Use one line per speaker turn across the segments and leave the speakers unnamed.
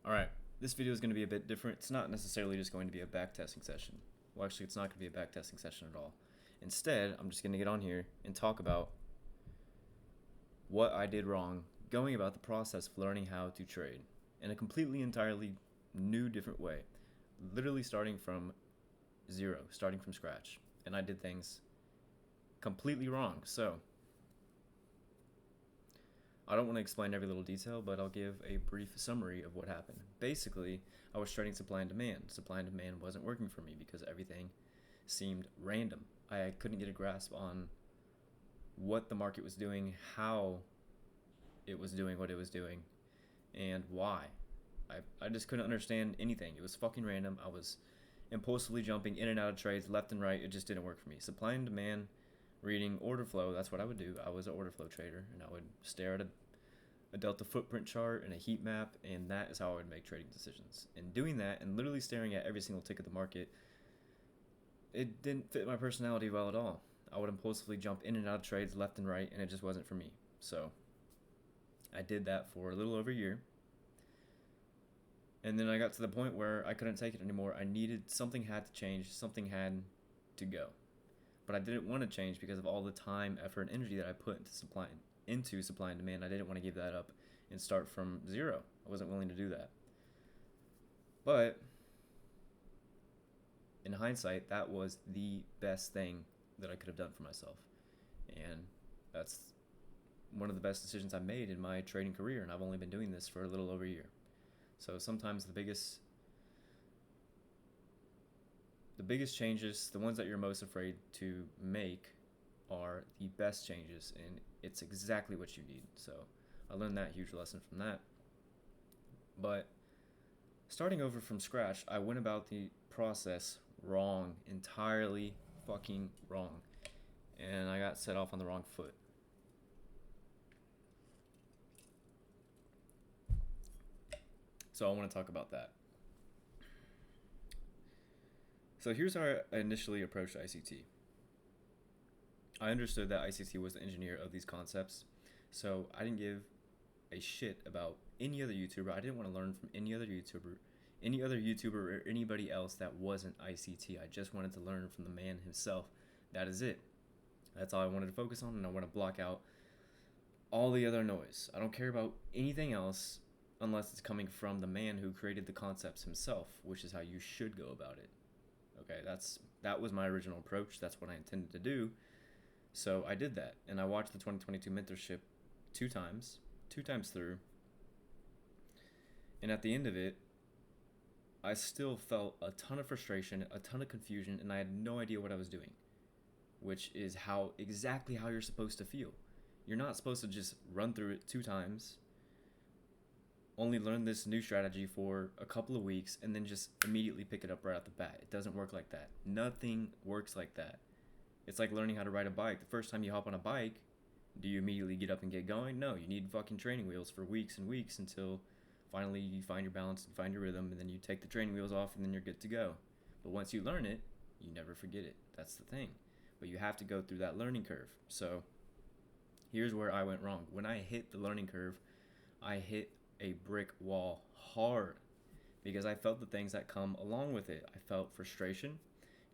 Alright, this video is going to be a bit different. It's not necessarily just going to be a backtesting session. Well, actually, it's not going to be a backtesting session at all. Instead, I'm just going to get on here and talk about what I did wrong going about the process of learning how to trade in a completely, entirely new, different way. Literally starting from zero, starting from scratch. And I did things completely wrong. So, I don't want to explain every little detail, but I'll give a brief summary of what happened. Basically, I was trading supply and demand. Supply and demand wasn't working for me because everything seemed random. I couldn't get a grasp on what the market was doing, how it was doing what it was doing, and why. I just couldn't understand anything. It was fucking random. I was impulsively jumping in and out of trades left and right. It just didn't work for me. Supply and demand, reading order flow, that's what I would do. I was an order flow trader, and I would stare at a delta footprint chart and a heat map, and that is how I would make trading decisions. And doing that and literally staring at every single tick of the market, it didn't fit my personality well at all. I would impulsively jump in and out of trades left and right, and it just wasn't for me. So I did that for a little over a year. And then I got to the point where I couldn't take it anymore. I needed, something had to change, something had to go. But I didn't want to change because of all the time, effort, and energy that I put into supply and demand. I didn't want to give that up and start from zero. I wasn't willing to do that. But in hindsight, that was the best thing that I could have done for myself. And that's one of the best decisions I made in my trading career, and I've only been doing this for a little over a year. So sometimes the biggest changes, the ones that you're most afraid to make, are the best changes, and it's exactly what you need. So I learned that huge lesson from that. But starting over from scratch, I went about the process wrong, entirely fucking wrong, and I got set off on the wrong foot. So I want to talk about that. So here's how I initially approached ICT. I understood that ICT was the engineer of these concepts, so I didn't give a shit about any other YouTuber. I didn't want to learn from any other YouTuber or anybody else that wasn't ICT. I just wanted to learn from the man himself. That is it. That's all I wanted to focus on, and I want to block out all the other noise. I don't care about anything else unless it's coming from the man who created the concepts himself, which is how you should go about it. Okay, that was my original approach. That's what I intended to do. So I did that, and I watched the 2022 mentorship two times through. And at the end of it, I still felt a ton of frustration, a ton of confusion, and I had no idea what I was doing, which is exactly how you're supposed to feel. You're not supposed to just run through it two times, only learn this new strategy for a couple of weeks, and then just immediately pick it up right off the bat. It doesn't work like that. Nothing works like that. It's like learning how to ride a bike. The first time you hop on a bike, do you immediately get up and get going? No, you need fucking training wheels for weeks and weeks until finally you find your balance and find your rhythm, and then you take the training wheels off, and then you're good to go. But once you learn it, you never forget it. That's the thing. But you have to go through that learning curve. So here's where I went wrong. When I hit the learning curve, I hit a brick wall hard because I felt the things that come along with it. I felt frustration,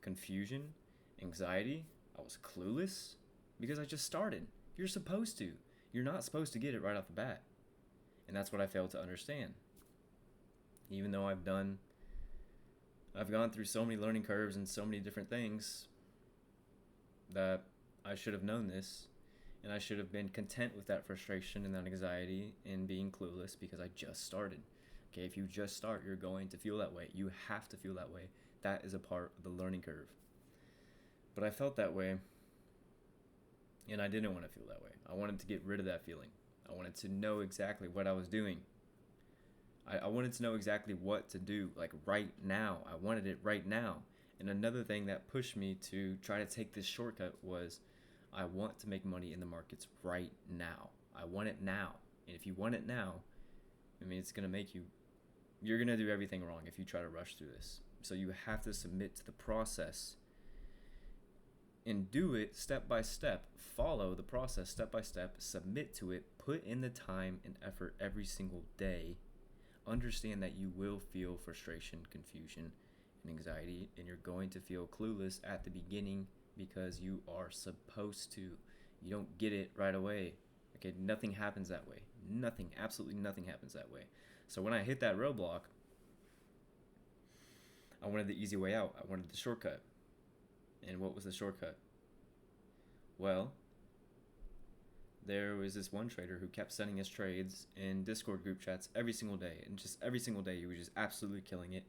confusion, anxiety. I was clueless because I just started. You're supposed to. You're not supposed to get it right off the bat. And that's what I failed to understand. Even though I've gone through so many learning curves and so many different things that I should have known this, and I should have been content with that frustration and that anxiety and being clueless because I just started. Okay, if you just start, you're going to feel that way. You have to feel that way. That is a part of the learning curve. But I felt that way, and I didn't want to feel that way. I wanted to get rid of that feeling. I wanted to know exactly what I was doing. I wanted to know exactly what to do, like right now. I wanted it right now. And another thing that pushed me to try to take this shortcut was I want to make money in the markets right now. I want it now. And if you want it now, I mean, it's going to make you're going to do everything wrong if you try to rush through this. So you have to submit to the process and do it step by step. Follow the process step by step, submit to it, put in the time and effort every single day understand that you will feel frustration, confusion, and anxiety, and you're going to feel clueless at the beginning because you are supposed to. You don't get it right away. Okay, nothing happens that way. Nothing, absolutely nothing happens that way. So when I hit that roadblock, I wanted the easy way out. I wanted the shortcut. And what was the shortcut? Well, there was this one trader who kept sending us trades in Discord group chats every single day. And just every single day, he was just absolutely killing it.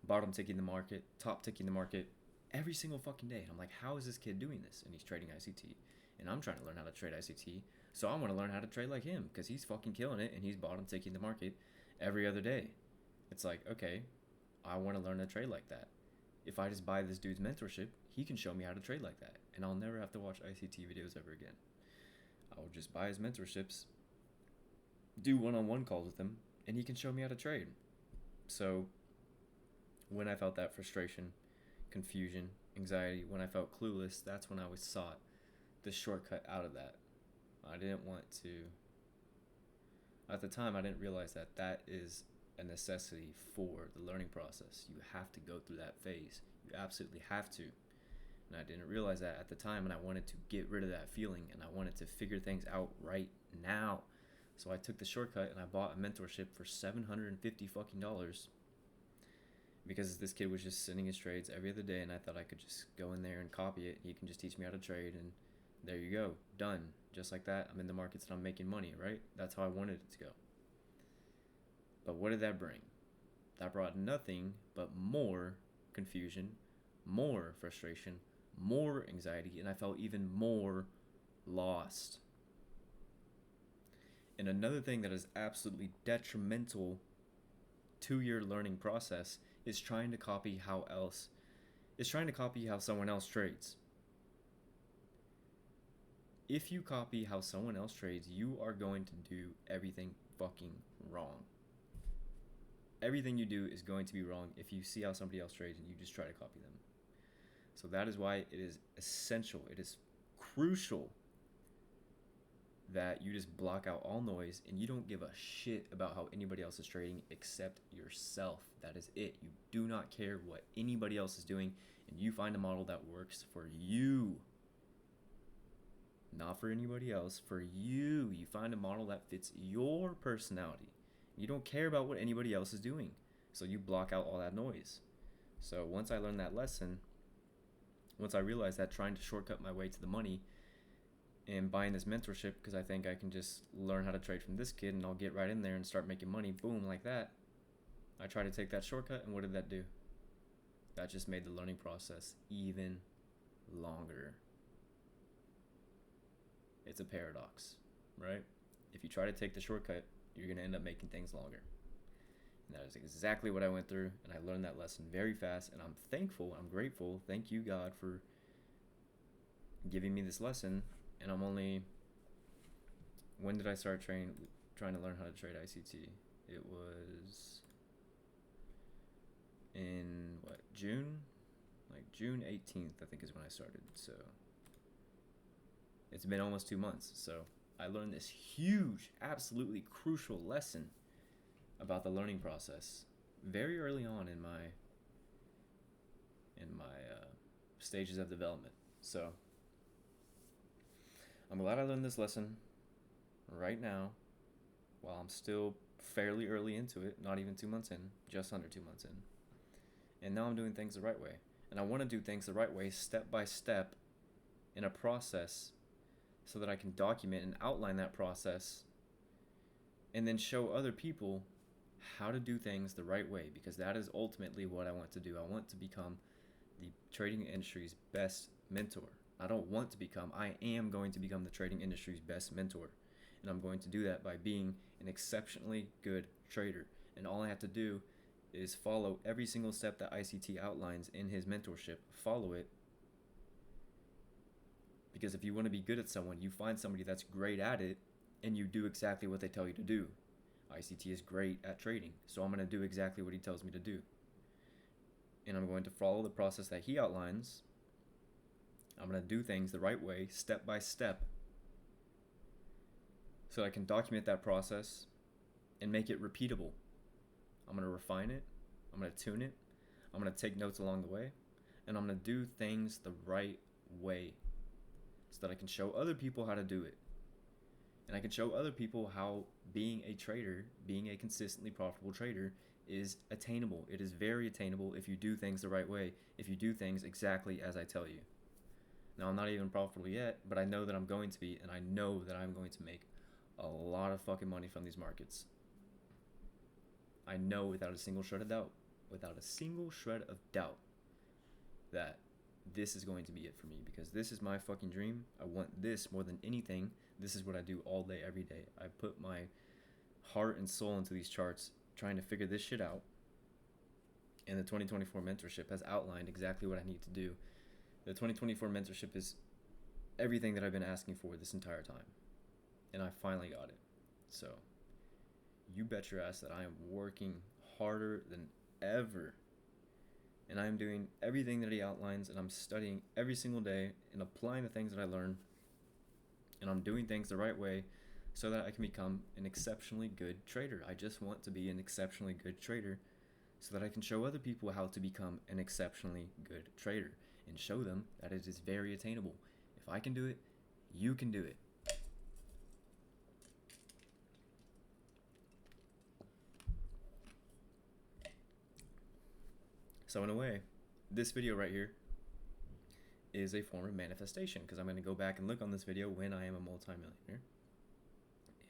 Bottom ticking the market, top ticking the market, every single fucking day. And I'm like, how is this kid doing this? And he's trading ICT. And I'm trying to learn how to trade ICT. So I want to learn how to trade like him because he's fucking killing it and he's bottom ticking the market every other day. It's like, okay, I want to learn to trade like that. If I just buy this dude's mentorship, he can show me how to trade like that. And I'll never have to watch ICT videos ever again. I will just buy his mentorships, do one-on-one calls with him, and he can show me how to trade. So when I felt that frustration, confusion, anxiety, when I felt clueless, that's when I was sought the shortcut out of that. I didn't want to, at the time I didn't realize that that is a necessity for the learning process. You have to go through that phase. You absolutely have to. And I didn't realize that at the time, and I wanted to get rid of that feeling, and I wanted to figure things out right now. So I took the shortcut and I bought a mentorship for $750 fucking dollars because this kid was just sending his trades every other day, and I thought I could just go in there and copy it. He can just teach me how to trade, and there you go, done. Just like that, I'm in the markets and I'm making money, right? That's how I wanted it to go. But what did that bring? That brought nothing but more confusion, more frustration, more anxiety, and I felt even more lost. And another thing that is absolutely detrimental to your learning process is trying to copy how someone else trades. If you copy how someone else trades, you are going to do everything fucking wrong. Everything you do is going to be wrong if you see how somebody else trades and you just try to copy them. So that is why it is essential, it is crucial that you just block out all noise and you don't give a shit about how anybody else is trading except yourself. That is it. You do not care what anybody else is doing, and you find a model that works for you. Not for anybody else, for you. You find a model that fits your personality. You don't care about what anybody else is doing. So you block out all that noise. So once I learned that lesson, once I realized that trying to shortcut my way to the money and buying this mentorship because I think I can just learn how to trade from this kid and I'll get right in there and start making money, boom, like that, I tried to take that shortcut, and what did that do? That just made the learning process even longer. It's a paradox, right? If you try to take the shortcut, you're going to end up making things longer. And that is exactly what I went through, and I learned that lesson very fast, and I'm thankful, I'm grateful, thank you, God, for giving me this lesson. And I'm only, when did I start trying to learn how to trade ICT? It was in, June? Like June 18th, I think is when I started, so it's been almost 2 months. So I learned this huge, absolutely crucial lesson about the learning process very early on in my stages of development. So I'm glad I learned this lesson right now while I'm still fairly early into it, not even 2 months in, just under 2 months in. And now I'm doing things the right way. And I want to do things the right way, step by step, in a process, so that I can document and outline that process and then show other people how to do things the right way, because that is ultimately what I want to do. I want to become the trading industry's best mentor. I don't want to become, I am going to become the trading industry's best mentor. And I'm going to do that by being an exceptionally good trader. And all I have to do is follow every single step that ICT outlines in his mentorship. Follow it. Because if you want to be good at someone, you find somebody that's great at it and you do exactly what they tell you to do. ICT is great at trading, so I'm going to do exactly what he tells me to do. And I'm going to follow the process that he outlines. I'm going to do things the right way, step by step, so I can document that process and make it repeatable. refine it. I'm going to tune it. I'm going to take notes along the way. And I'm going to do things the right way so that I can show other people how to do it. And I can show other people how being a trader, being a consistently profitable trader, is attainable. It is very attainable if you do things the right way, if you do things exactly as I tell you. Now, I'm not even profitable yet, but I know that I'm going to be, and I know that I'm going to make a lot of fucking money from these markets. I know without a single shred of doubt, that this is going to be it for me, because this is my fucking dream. I want this more than anything. This is what I do all day, every day. I put my heart and soul into these charts, trying to figure this shit out. And the 2024 mentorship has outlined exactly what I need to do. The 2024 mentorship is everything that I've been asking for this entire time. And I finally got it. So, you bet your ass that I am working harder than ever. And I am doing everything that he outlines, and I'm studying every single day and applying the things that I learn. And I'm doing things the right way so that I can become an exceptionally good trader. I just want to be an exceptionally good trader so that I can show other people how to become an exceptionally good trader and show them that it is very attainable. If I can do it, you can do it. So in a way, this video right here is a form of manifestation, because I'm going to go back and look on this video when I am a multimillionaire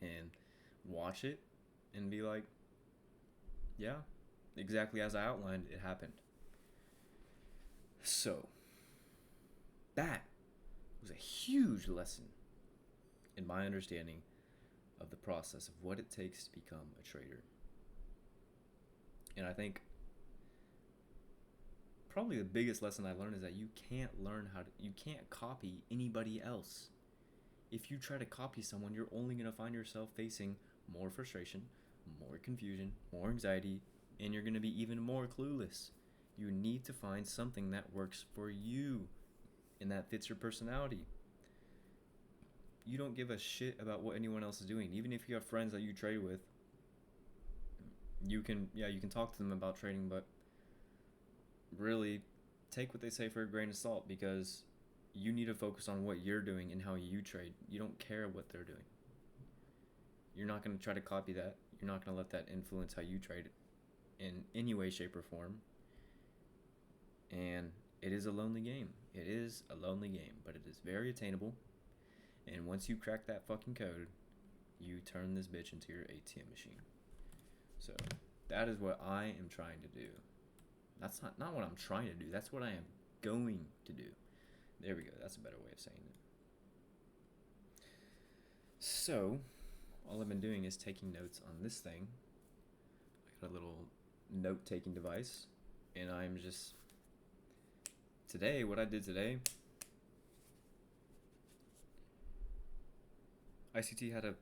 and watch it and be like, yeah, exactly as I outlined, it happened. So that was a huge lesson in my understanding of the process of what it takes to become a trader. And I think probably the biggest lesson I learned is that you can't copy anybody else. If you try to copy someone, you're only going to find yourself facing more frustration, more confusion, more anxiety, and you're going to be even more clueless. You need to find something that works for you and that fits your personality. You don't give a shit about what anyone else is doing. Even if you have friends that you trade with, you can talk to them about trading, but really take what they say for a grain of salt, because you need to focus on what you're doing and how you trade. You don't care what they're doing. You're not going to try to copy that. You're not going to let that influence how you trade in any way, shape, or form. And it is a lonely game. It is a lonely game, but it is very attainable. And once you crack that fucking code, you turn this bitch into your ATM machine. So that is what I am trying to do. That's not what I'm trying to do. That's what I am going to do. There we go. That's a better way of saying it. So, all I've been doing is taking notes on this thing. I got a little note-taking device, and I'm just... Today, what I did today... ICT had a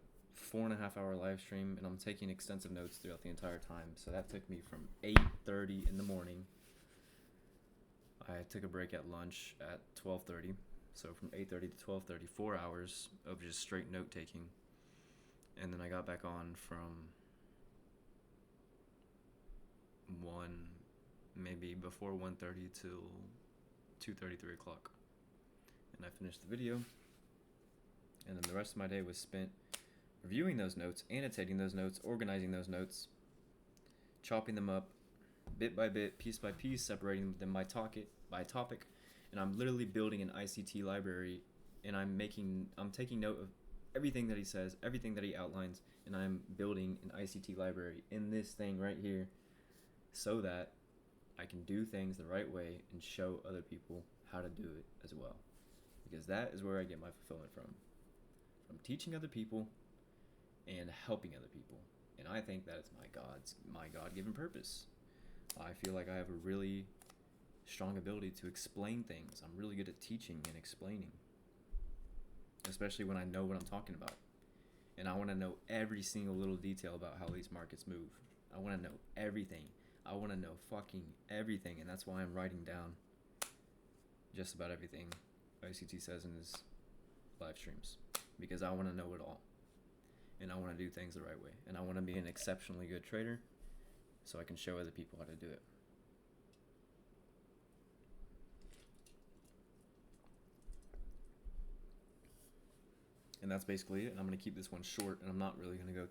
4.5 hour live stream, and I'm taking extensive notes throughout the entire time. So that took me from 8:30 in the morning. I took a break at lunch at 12:30. So from 8:30 to 12:30, 4 hours of just straight note taking. And then I got back on from 1, maybe before 1:30 till 2:30, 3 o'clock. And I finished the video. And then the rest of my day was spent reviewing those notes, annotating those notes, organizing those notes, chopping them up bit by bit, piece by piece, separating them by topic, and I'm literally building an ICT library, and I'm taking note of everything that he says, everything that he outlines, and I'm building an ICT library in this thing right here so that I can do things the right way and show other people how to do it as well. Because that is where I get my fulfillment from teaching other people and helping other people. And I think that is my God-given purpose. I feel like I have a really strong ability to explain things. I'm really good at teaching and explaining, especially when I know what I'm talking about. And I want to know every single little detail about how these markets move. I want to know everything. I want to know fucking everything, and that's why I'm writing down just about everything ICT says in his live streams, because I want to know it all, and I want to do things the right way, and I want to be an exceptionally good trader, so I can show other people how to do it. And that's basically it. I'm going to keep this one short, and I'm not really going to go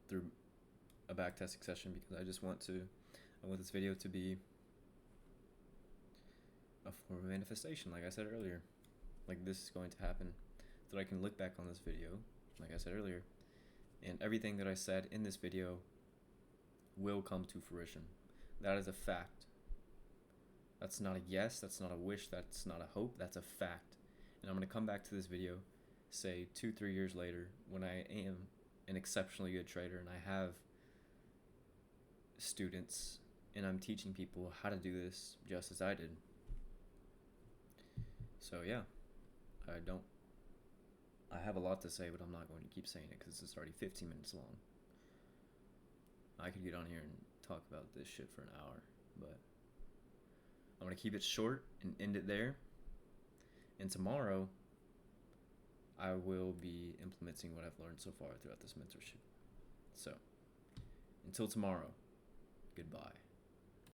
through a backtesting session because I want this video to be a form of manifestation, like I said earlier. Like, this is going to happen, so that I can look back on this video, like I said earlier, and everything that I said in this video will come to fruition. That is a fact. That's not a yes, that's not a wish, that's not a hope, that's a fact. And I'm going to come back to this video, say 2-3 years later, when I am an exceptionally good trader and I have students and I'm teaching people how to do this just as I did. So yeah, I have a lot to say, but I'm not going to keep saying it because it's already 15 minutes long. I could get on here and talk about this shit for an hour, but I'm going to keep it short and end it there. And tomorrow, I will be implementing what I've learned so far throughout this mentorship. So, until tomorrow, goodbye.